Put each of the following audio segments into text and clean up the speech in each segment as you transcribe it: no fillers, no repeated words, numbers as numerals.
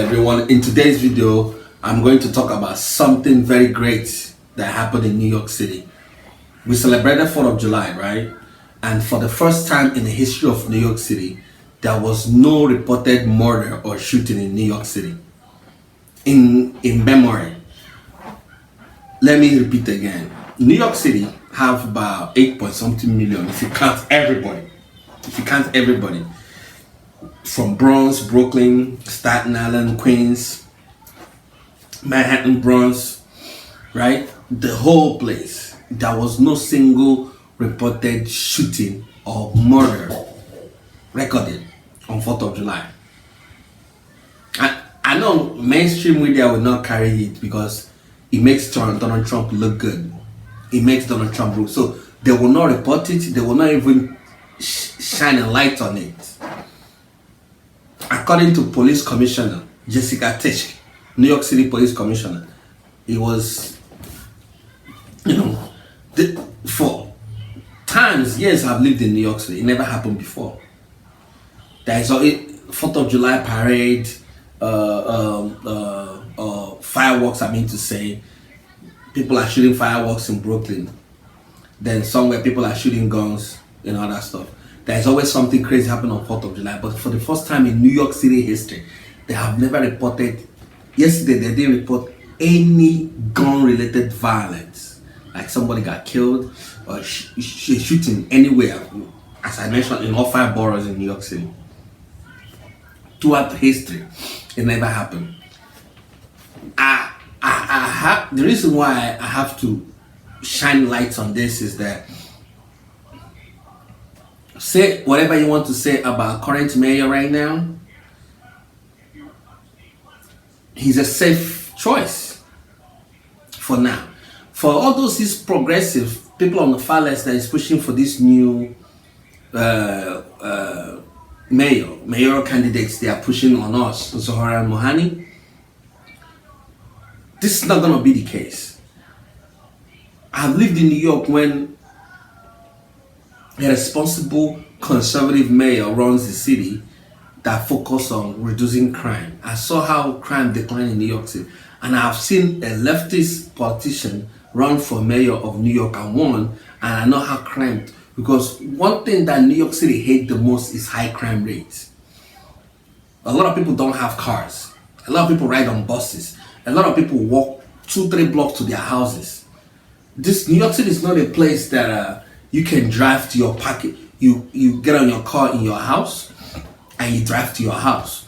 everyone. In today's video, I'm going to talk about something very great that happened in New York City. We celebrated 4th of July, right? And for the first time in the history of New York City, there was no reported murder or shooting in New York City. In memory. Let me repeat again. New York City have about 8 point something million if you count everybody. From Bronx, Brooklyn, Staten Island, Queens, Manhattan, Bronx, right? The whole place. There was no single reported shooting or murder recorded on 4th of July. I know mainstream media will not carry it because it makes Donald Trump look good. It makes Donald Trump look so. They will not report it. They will not even shine a light on it. According to Police Commissioner Jessica Tisch, New York City Police Commissioner, it was, for years I've lived in New York City. It never happened before. There is a 4th of July parade, fireworks. I mean to say, people are shooting fireworks in Brooklyn. Then somewhere people are shooting guns and all that stuff. There's always something crazy happening on 4th of July. But for the first time in New York City history, they have never reported. Yesterday they didn't report any gun-related violence, like somebody got killed or shooting anywhere. As I mentioned, in all 5 boroughs in New York City. Throughout history, it never happened. The reason why I have to shine lights on this is that, say whatever you want to say about current mayor right now, he's a safe choice for now. For all these progressive people on the far left that is pushing for this new mayoral candidates, they are pushing on us, Zohran Mohani. This is not going to be the case. I've lived in New York when a responsible conservative mayor runs the city that focus on reducing crime. I saw how crime declined in New York City, and I've seen a leftist politician run for mayor of New York and won, and I know how crime, because one thing that New York City hate the most is high crime rates. A lot of people don't have cars. A lot of people ride on buses. A lot of people walk 2-3 blocks to their houses. This New York City is not a place that you can drive to your pocket. You get on your car in your house and you drive to your house,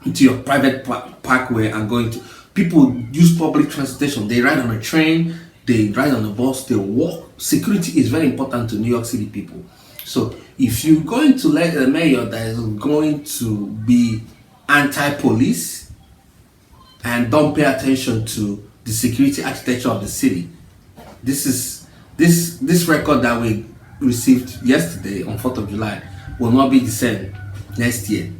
into your private parkway and going to. People use public transportation. They ride on a train, they ride on a bus, they walk. Security is very important to New York City people. So if you're going to let a mayor that is going to be anti-police and don't pay attention to the security architecture of the city, this record that we received yesterday on 4th of July will not be the same next year.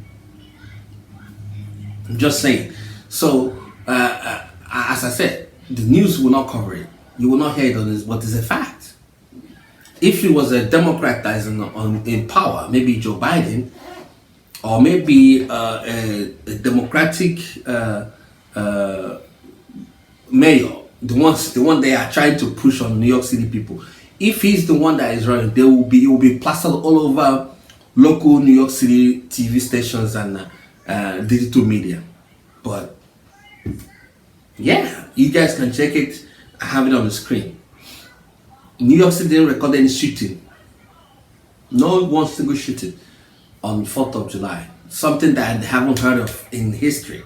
I'm just saying. So, as I said, the news will not cover it. You will not hear it on this, but it's a fact. If it was a Democrat that is in power, maybe Joe Biden, or maybe a Democratic mayor, the one they are trying to push on New York City people. If he's the one that is running, it will be plastered all over local New York City TV stations and digital media. But yeah, you guys can check it. I have it on the screen. New York City didn't record any shooting. No one single shooting on 4th of July. Something that I haven't heard of in history.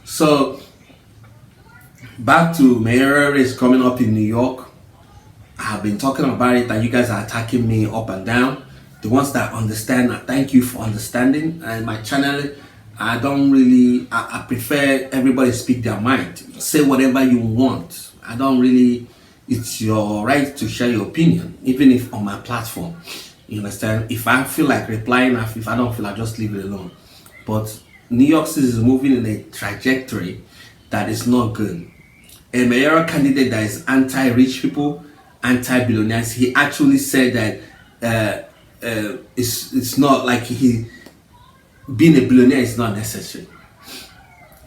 So back to mayoral race coming up in New York. I have been talking about it and you guys are attacking me up and down. The ones that understand, thank you for understanding. And my channel, I prefer everybody speak their mind. Say whatever you want. It's your right to share your opinion, even if on my platform. You understand? If I feel like replying, if I don't feel, I just leave it alone. But New York City is moving in a trajectory that is not good. A mayoral candidate that is anti-rich people, anti-billionaires, he actually said that it's not like being a billionaire is not necessary.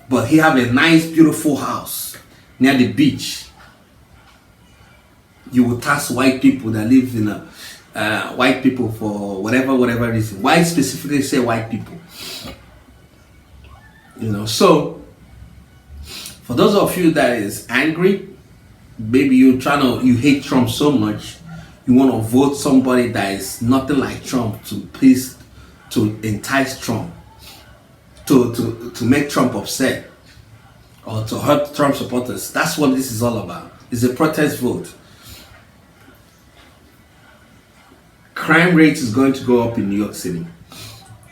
But he have a nice, beautiful house near the beach. You will tax white people that live in a white people for whatever reason. Why specifically say white people? So for those of you that is angry, maybe you hate Trump so much, you want to vote somebody that is nothing like Trump to entice Trump, to make Trump upset, or to hurt Trump supporters. That's what this is all about. It's a protest vote. Crime rate is going to go up in New York City.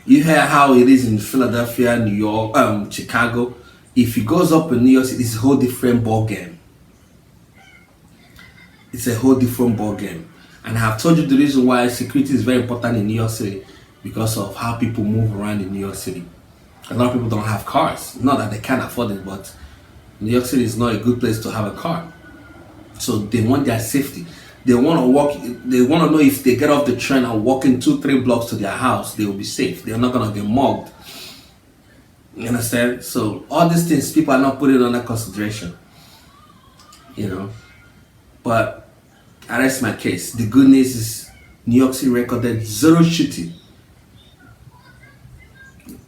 You hear how it is in Philadelphia, New York, Chicago. If it goes up in New York City, it's a whole different ball game. It's a whole different ball game. And I have told you the reason why security is very important in New York City, because of how people move around in New York City. A lot of people don't have cars. Not that they can't afford it, but New York City is not a good place to have a car. So they want their safety. They want to walk. They want to know if they get off the train and walk in 2-3 blocks to their house, they will be safe. They're not gonna get mugged. You understand? So all these things people are not putting under consideration. But I rest my case. The good news is New York City recorded 0 shooting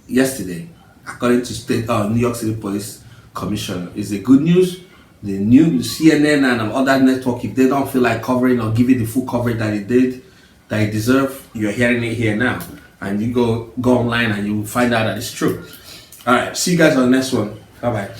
yesterday, according to state New York City Police Commissioner. Is a good news. The new CNN and other network, if they don't feel like covering or giving the full coverage that it deserve, you're hearing it here now. And you go online and you will find out that it's true. All right, see you guys on the next one. Bye bye.